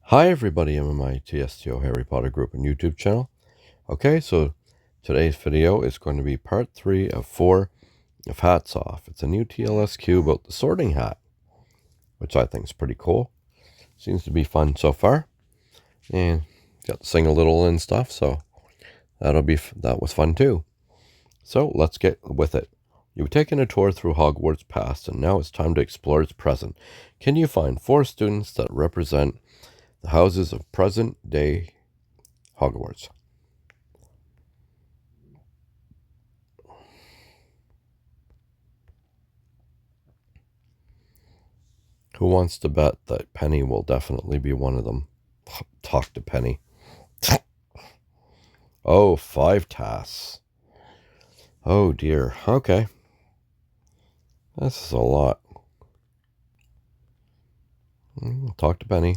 Hi everybody, I'm in my TSTO Harry Potter group and YouTube channel. Okay, so today's video is going to be part 3 of 4 of Hats Off. It's a new TLSQ about the sorting hat, which I think is pretty cool. Seems to be fun so far. And got to sing a little and stuff, so that was fun too. So let's get with it. You've taken a tour through Hogwarts past, and now it's time to explore its present. Can you find 4 students that represent the houses of present-day Hogwarts? Who wants to bet that Penny will definitely be one of them? Talk to Penny. Oh, 5 tasks. Oh dear. Okay. This is a lot. Talk to Penny.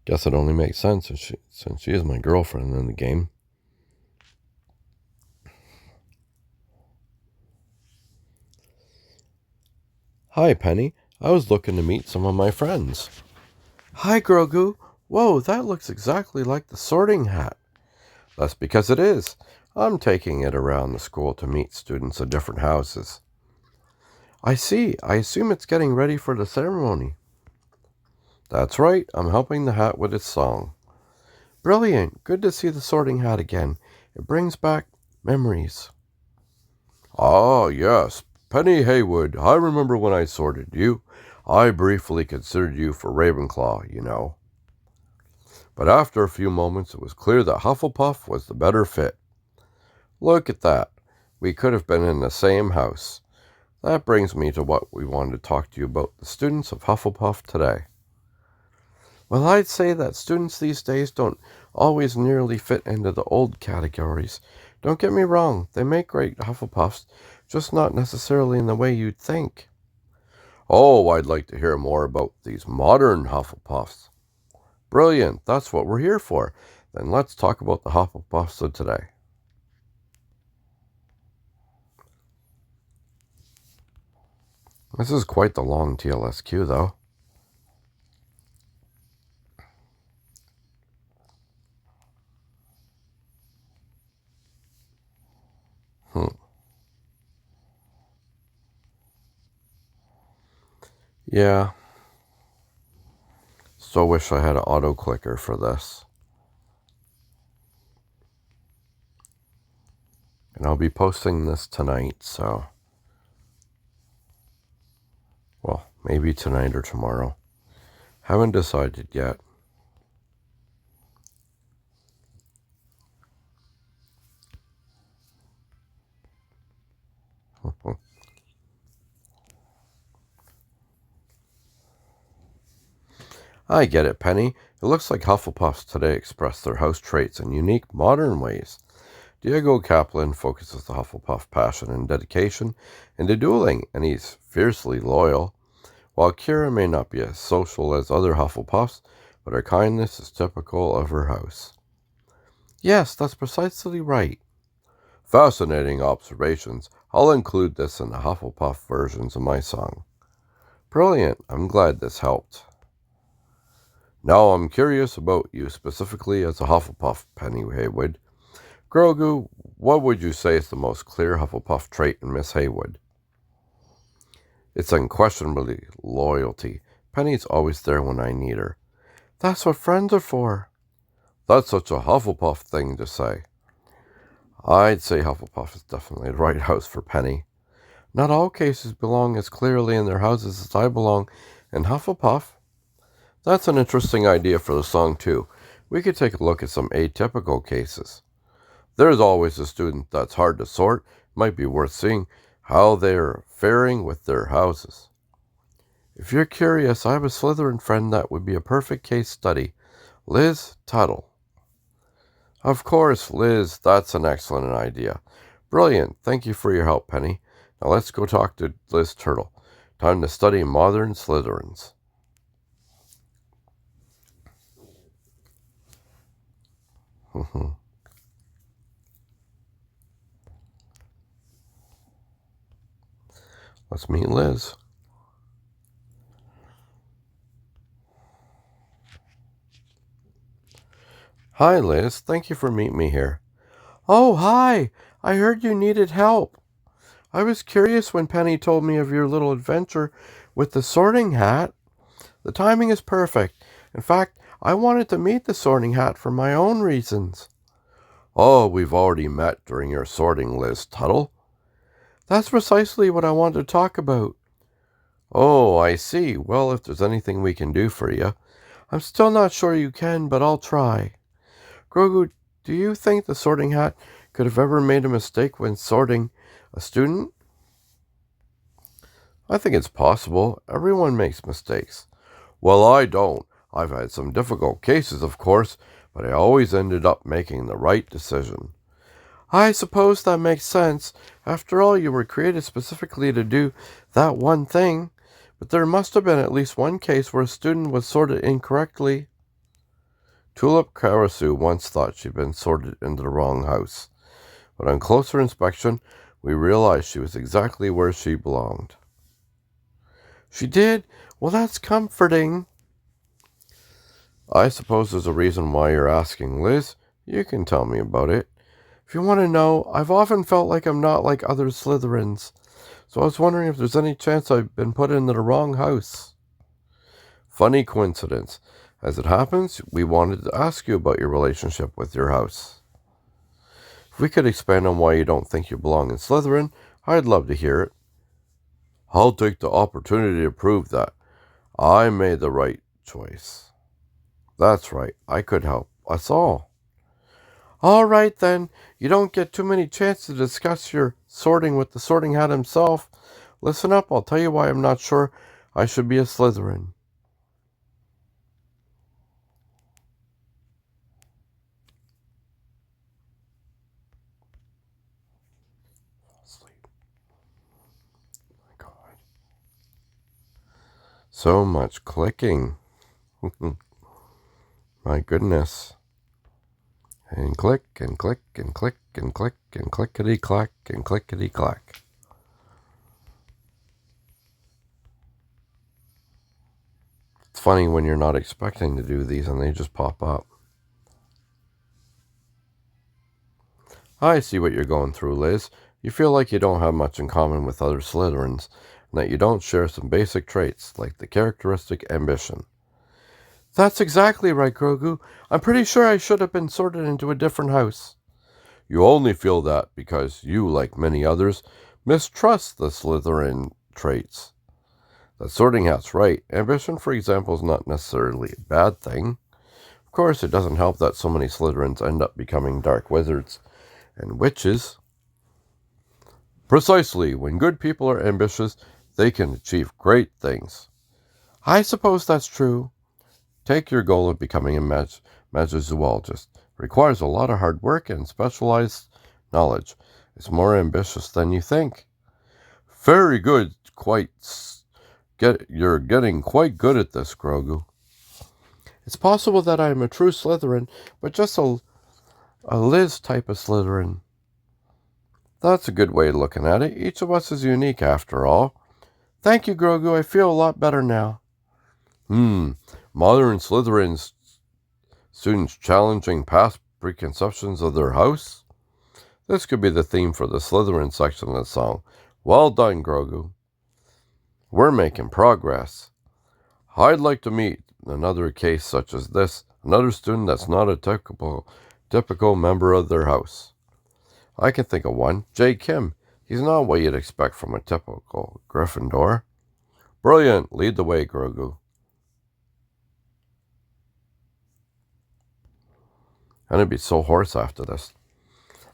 Guess it only makes sense since she is my girlfriend in the game. Hi, Penny. I was looking to meet some of my friends. Hi, Grogu. Whoa, that looks exactly like the sorting hat. That's because it is. I'm taking it around the school to meet students of different houses. I see. I assume it's getting ready for the ceremony. That's right. I'm helping the hat with its song. Brilliant. Good to see the sorting hat again. It brings back memories. Ah, yes. Penny Haywood. I remember when I sorted you. I briefly considered you for Ravenclaw, you know. But after a few moments, it was clear that Hufflepuff was the better fit. Look at that. We could have been in the same house. That brings me to what we wanted to talk to you about, the students of Hufflepuff today. Well, I'd say that students these days don't always nearly fit into the old categories. Don't get me wrong, they make great Hufflepuffs, just not necessarily in the way you'd think. Oh, I'd like to hear more about these modern Hufflepuffs. Brilliant, that's what we're here for. Then let's talk about the Hufflepuffs of today. This is quite the long TLSQ, though. Yeah. So wish I had an auto clicker for this. And I'll be posting this tonight, so. Well, maybe tonight or tomorrow. Haven't decided yet. I get it, Penny. It looks like Hufflepuffs today express their house traits in unique, modern ways. Diego Kaplan focuses the Hufflepuff passion and dedication into dueling, and he's fiercely loyal. While Kira may not be as social as other Hufflepuffs, but her kindness is typical of her house. Yes, that's precisely right. Fascinating observations. I'll include this in the Hufflepuff versions of my song. Brilliant. I'm glad this helped. Now I'm curious about you specifically as a Hufflepuff, Penny Haywood. Grogu, what would you say is the most clear Hufflepuff trait in Miss Haywood? It's unquestionably loyalty. Penny's always there when I need her. That's what friends are for. That's such a Hufflepuff thing to say. I'd say Hufflepuff is definitely the right house for Penny. Not all cases belong as clearly in their houses as I belong in Hufflepuff. That's an interesting idea for the song, too. We could take a look at some atypical cases. There's always a student that's hard to sort. Might be worth seeing how they're faring with their houses. If you're curious, I have a Slytherin friend that would be a perfect case study. Liz Tuttle. Of course, Liz, that's an excellent idea. Brilliant. Thank you for your help, Penny. Now let's go talk to Liz Turtle. Time to study modern Slytherins. Let's meet Liz. Hi, Liz. Thank you for meeting me here. Oh, hi. I heard you needed help. I was curious when Penny told me of your little adventure with the sorting hat. The timing is perfect. In fact, I wanted to meet the sorting hat for my own reasons. Oh, we've already met during your sorting, Liz Tuttle. That's precisely what I wanted to talk about. Oh, I see. Well, if there's anything we can do for you. I'm still not sure you can, but I'll try. Grogu, do you think the sorting hat could have ever made a mistake when sorting a student? I think it's possible. Everyone makes mistakes. Well, I don't. I've had some difficult cases, of course, but I always ended up making the right decision. I suppose that makes sense. After all, you were created specifically to do that one thing. But there must have been at least one case where a student was sorted incorrectly. Tulip Karasu once thought she'd been sorted into the wrong house, but on closer inspection, we realized she was exactly where she belonged. She did? Well, that's comforting. I suppose there's a reason why you're asking, Liz. You can tell me about it. If you want to know, I've often felt like I'm not like other Slytherins, so I was wondering if there's any chance I've been put into the wrong house. Funny coincidence. As it happens, we wanted to ask you about your relationship with your house. If we could expand on why you don't think you belong in Slytherin, I'd love to hear it. I'll take the opportunity to prove that I made the right choice. That's right, I could help us all. All right then, you don't get too many chances to discuss your sorting with the sorting hat himself. Listen up, I'll tell you why I'm not sure I should be a Slytherin. Sleep. My God. So much clicking. My goodness. And click and click and click and click and clickety clack and clickety clack. It's funny when you're not expecting to do these and they just pop up. I see what you're going through, Liz. You feel like you don't have much in common with other Slytherins, and that you don't share some basic traits, like the characteristic ambition. That's exactly right, Grogu. I'm pretty sure I should have been sorted into a different house. You only feel that because you, like many others, mistrust the Slytherin traits. The sorting hat's right. Ambition, for example, is not necessarily a bad thing. Of course, it doesn't help that so many Slytherins end up becoming dark wizards and witches. Precisely, when good people are ambitious, they can achieve great things. I suppose that's true. Take your goal of becoming a magizoologist. It requires a lot of hard work and specialized knowledge. It's more ambitious than you think. Very good. You're getting quite good at this, Grogu. It's possible that I'm a true Slytherin, but just a Liz type of Slytherin. That's a good way of looking at it. Each of us is unique after all. Thank you, Grogu. I feel a lot better now. Modern Slytherins students challenging past preconceptions of their house? This could be the theme for the Slytherin section of the song. Well done, Grogu. We're making progress. I'd like to meet another case such as this, another student that's not a typical member of their house. I can think of one, Jay Kim. He's not what you'd expect from a typical Gryffindor. Brilliant. Lead the way, Grogu. I'm going to be so hoarse after this.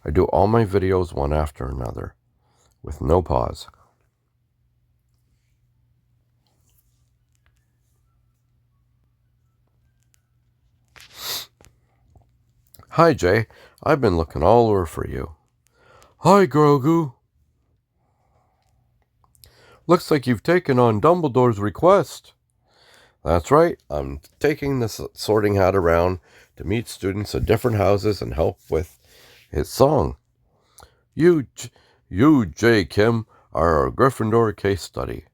I do all my videos one after another, with no pause. Hi, Jay. I've been looking all over for you. Hi, Grogu. Looks like you've taken on Dumbledore's request. That's right. I'm taking this sorting hat around to meet students at different houses and help with his song. You, J. Kim, are a Gryffindor case study.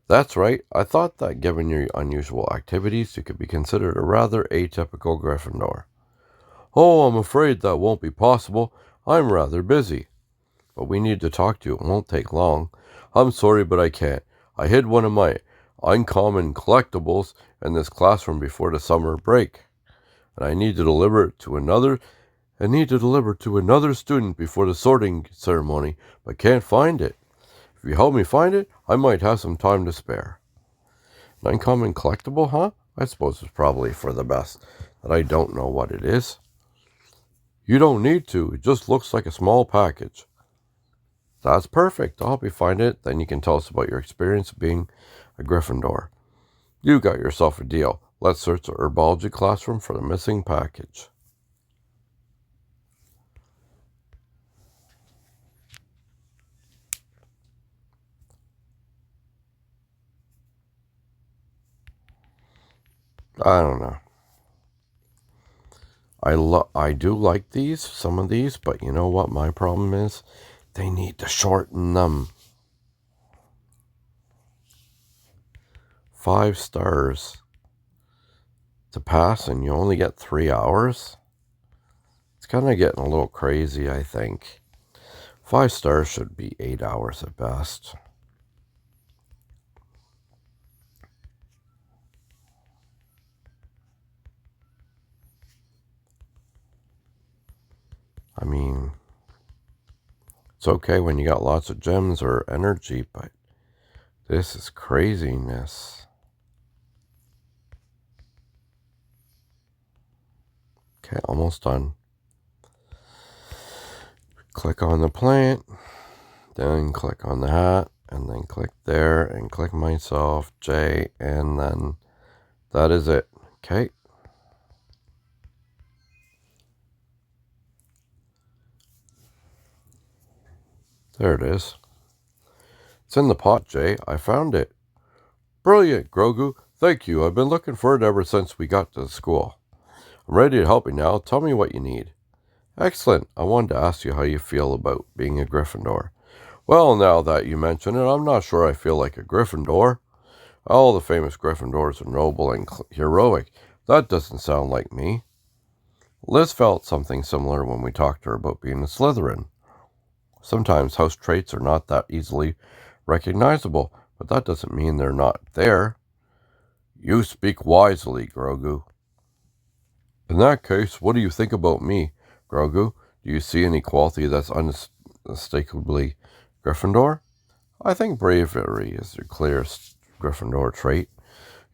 That's right. I thought that given your unusual activities, you could be considered a rather atypical Gryffindor. Oh, I'm afraid that won't be possible. I'm rather busy. But we need to talk to you. It won't take long. I'm sorry, but I can't. I hid one of my uncommon collectibles in this classroom before the summer break, and I need to deliver it to another student before the sorting ceremony, but can't find it. If you help me find it, I might have some time to spare. An uncommon collectible, huh? I suppose it's probably for the best that I don't know what it is. You don't need to. It just looks like a small package. That's perfect. I'll help you find it. Then you can tell us about your experience being a Gryffindor. You got yourself a deal. Let's search the herbology classroom for the missing package. I don't know. I do like some of these, but you know what my problem is? They need to shorten them. 5 stars to pass, and you only get 3 hours? It's kind of getting a little crazy, I think. 5 stars should be 8 hours at best. I mean, it's okay when you got lots of gems or energy, but this is craziness. Okay, almost done. Click on the plant, then click on the hat, and then click there, and click myself, J, and then that is it. Okay. There it is. It's in the pot, Jay. I found it. Brilliant, Grogu. Thank you. I've been looking for it ever since we got to the school. I'm ready to help you now. Tell me what you need. Excellent. I wanted to ask you how you feel about being a Gryffindor. Well, now that you mention it, I'm not sure I feel like a Gryffindor. All the famous Gryffindors are noble and heroic. That doesn't sound like me. Liz felt something similar when we talked to her about being a Slytherin. Sometimes house traits are not that easily recognizable, but that doesn't mean they're not there. You speak wisely, Grogu. In that case, what do you think about me, Grogu? Do you see any quality that's unmistakably Gryffindor? I think bravery is your clearest Gryffindor trait.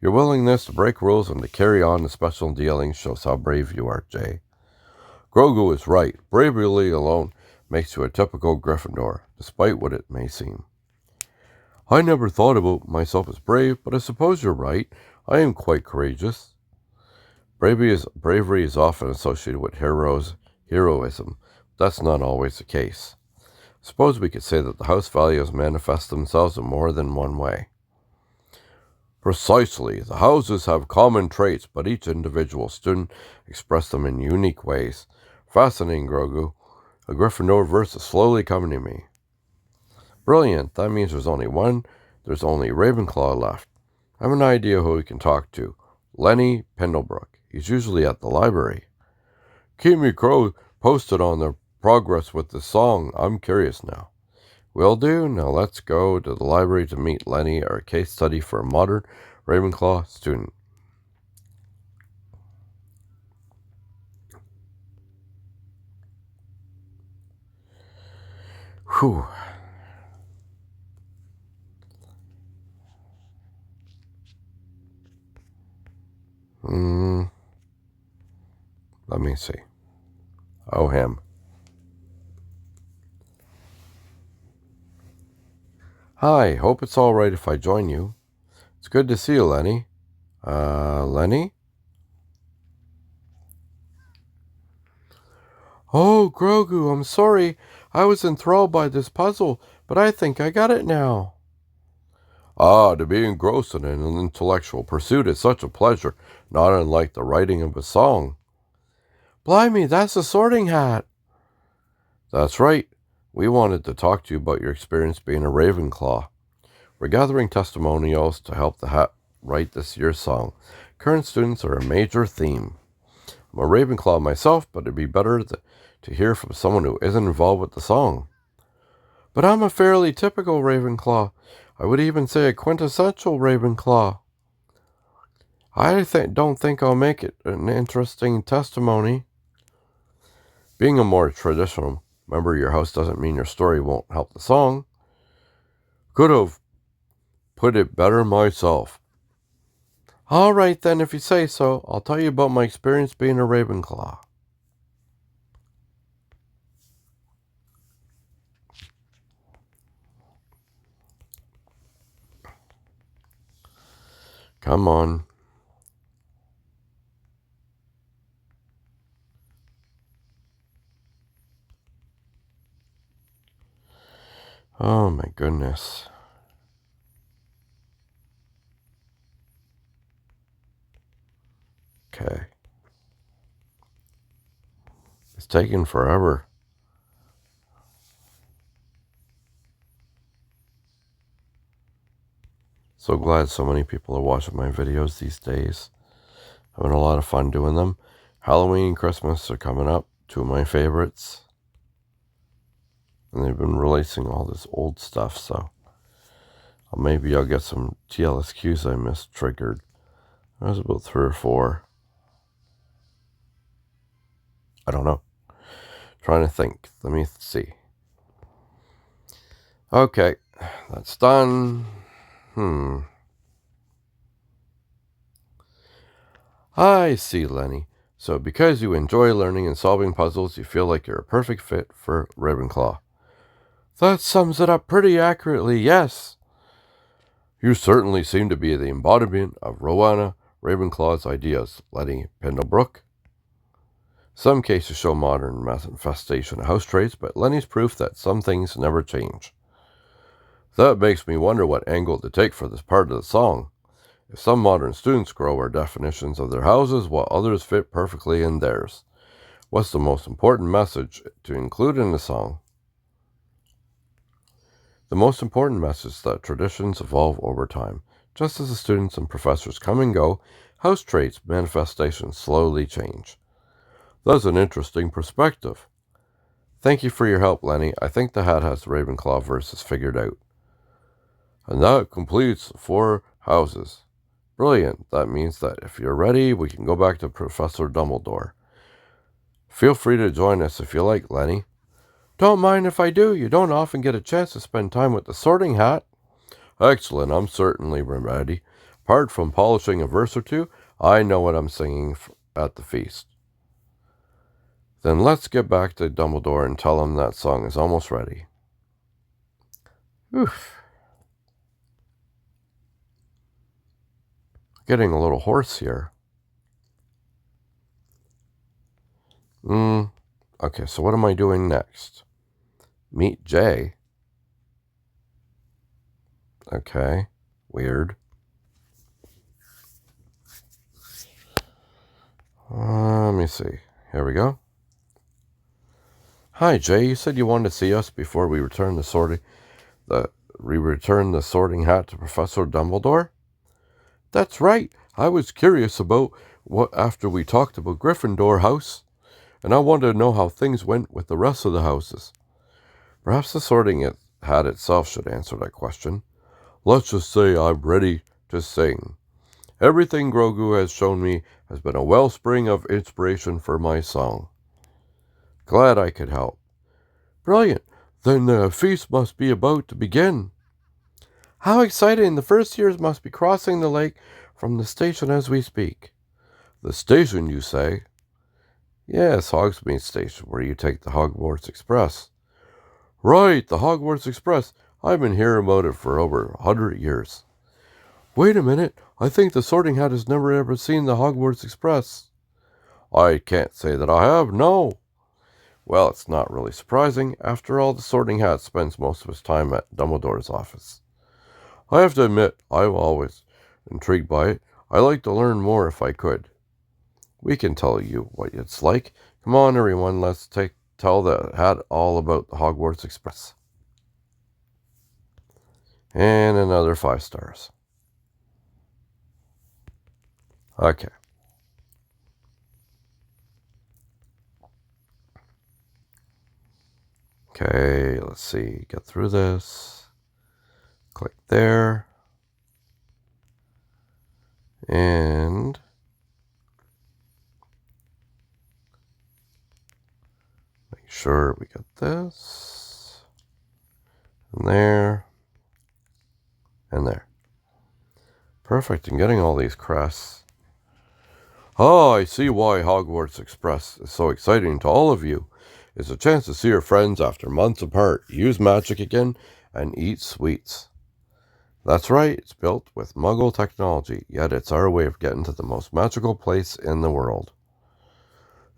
Your willingness to break rules and to carry on the special dealings shows how brave you are, Jay. Grogu is right. Bravery alone makes you a typical Gryffindor, despite what it may seem. I never thought about myself as brave, but I suppose you're right. I am quite courageous. Bravery is often associated with heroism. That's not always the case. Suppose we could say that the house values manifest themselves in more than one way. Precisely. The houses have common traits, but each individual student express them in unique ways. Fascinating, Grogu. A Gryffindor verse is slowly coming to me. Brilliant. That means there's only Ravenclaw left. I have an idea who we can talk to. Lenny Pendlebrook. He's usually at the library. Keep me posted on the progress with the song. I'm curious now. Will do. Now let's go to the library to meet Lenny, our case study for a modern Ravenclaw student. Whew. Let me see. Oh, him. Hi, hope it's all right if I join you. It's good to see you, Lenny. Lenny? Oh, Grogu, I'm sorry. I was enthralled by this puzzle, but I think I got it now. Ah, to be engrossed in an intellectual pursuit is such a pleasure, not unlike the writing of a song. Blimey, that's a sorting hat. That's right. We wanted to talk to you about your experience being a Ravenclaw. We're gathering testimonials to help the Hat write this year's song. Current students are a major theme. I'm a Ravenclaw myself, but it'd be better to hear from someone who isn't involved with the song. But I'm a fairly typical Ravenclaw. I would even say a quintessential Ravenclaw. Don't think I'll make it an interesting testimony. Being a more traditional member of your house doesn't mean your story won't help the song. Could have put it better myself. All right then, if you say so, I'll tell you about my experience being a Ravenclaw. Come on. Oh my goodness. Okay. It's taking forever. So glad so many people are watching my videos these days. Having a lot of fun doing them. Halloween and Christmas are coming up. Two of my favorites. And they've been releasing all this old stuff, so maybe I'll get some TLSQs I missed triggered. There's about 3 or 4. I don't know. Trying to think. Let me see. Okay, that's done. I see, Lenny. So because you enjoy learning and solving puzzles, you feel like you're a perfect fit for Ravenclaw. That sums it up pretty accurately, yes. You certainly seem to be the embodiment of Rowena Ravenclaw's ideas, Lenny Pendlebrook. Some cases show modern manifestation of house traits, but Lenny's proof that some things never change. That makes me wonder what angle to take for this part of the song. If some modern students grow our definitions of their houses while others fit perfectly in theirs, what's the most important message to include in the song? The most important message is that traditions evolve over time. Just as the students and professors come and go, house traits manifestations slowly change. That's an interesting perspective. Thank you for your help, Lenny. I think the Hat has the Ravenclaw verses figured out. And that completes 4 houses. Brilliant. That means that if you're ready, we can go back to Professor Dumbledore. Feel free to join us if you like, Lenny. Don't mind if I do. You don't often get a chance to spend time with the Sorting Hat. Excellent. I'm certainly ready. Apart from polishing a verse or two, I know what I'm singing at the feast. Then let's get back to Dumbledore and tell him that song is almost ready. Oof. Getting a little hoarse here. Okay, so what am I doing next? Meet Jay. Okay, weird. Let me see. Here we go. Hi, Jay. You said you wanted to see us before we return the sorting hat to Professor Dumbledore? That's right. I was curious about what after we talked about Gryffindor House, and I wanted to know how things went with the rest of the houses. Perhaps the sorting hat itself should answer that question. Let's just say I'm ready to sing. Everything Grogu has shown me has been a wellspring of inspiration for my song. Glad I could help. Brilliant. Then the feast must be about to begin. How exciting! The first years must be crossing the lake from the station as we speak. The station, you say? Yes, Hogsmeade Station, where you take the Hogwarts Express. Right, the Hogwarts Express. I've been hearing about it for over 100 years. Wait a minute. I think the Sorting Hat has never ever seen the Hogwarts Express. I can't say that I have, no. Well, it's not really surprising. After all, the Sorting Hat spends most of his time at Dumbledore's office. I have to admit, I'm always intrigued by it. I'd like to learn more if I could. We can tell you what it's like. Come on, everyone, let's tell the Hat all about the Hogwarts Express. And another 5 stars. Okay. Okay, let's see. Get through this. Click there. And make sure we get this. And there. And there. Perfect. And getting all these crests. Oh, I see why Hogwarts Express is so exciting to all of you. It's a chance to see your friends after months apart, use magic again, and eat sweets. That's right, it's built with Muggle technology, yet it's our way of getting to the most magical place in the world.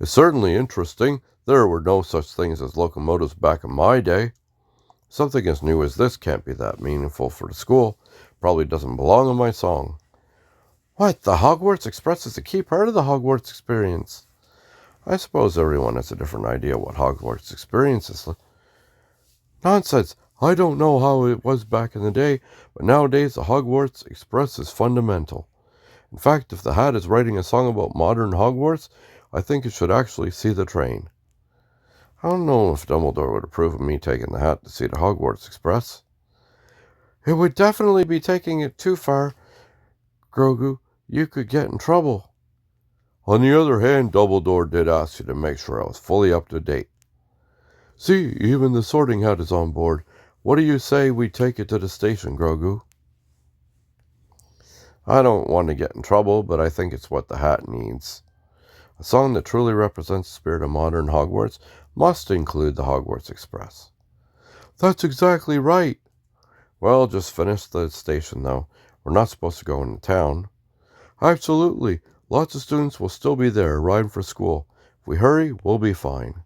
It's certainly interesting. There were no such things as locomotives back in my day. Something as new as this can't be that meaningful for the school. Probably doesn't belong in my song. What? The Hogwarts Express is a key part of the Hogwarts experience. I suppose everyone has a different idea what Hogwarts experience is. Nonsense. I don't know how it was back in the day, but nowadays the Hogwarts Express is fundamental. In fact, if the Hat is writing a song about modern Hogwarts, I think it should actually see the train. I don't know if Dumbledore would approve of me taking the Hat to see the Hogwarts Express. It would definitely be taking it too far, Grogu. You could get in trouble. On the other hand, Dumbledore did ask you to make sure I was fully up to date. See, even the Sorting Hat is on board. What do you say we take it to the station, Grogu? I don't want to get in trouble, but I think it's what the Hat needs. A song that truly represents the spirit of modern Hogwarts must include the Hogwarts Express. That's exactly right. Well, just finish the station, though. We're not supposed to go into town. Absolutely. Lots of students will still be there, riding for school. If we hurry, we'll be fine.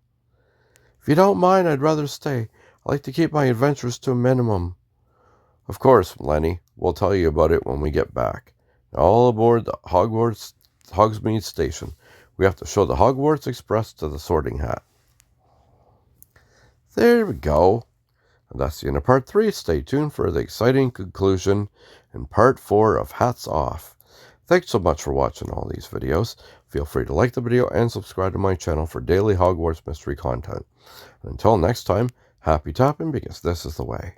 If you don't mind, I'd rather stay. I like to keep my adventures to a minimum. Of course, Lenny. We'll tell you about it when we get back. Now, all aboard the Hogsmeade Station. We have to show the Hogwarts Express to the Sorting Hat. There we go. And that's the end of part 3. Stay tuned for the exciting conclusion in part 4 of Hats Off. Thanks so much for watching all these videos. Feel free to like the video and subscribe to my channel for daily Hogwarts mystery content. And until next time, happy tapping because this is the way.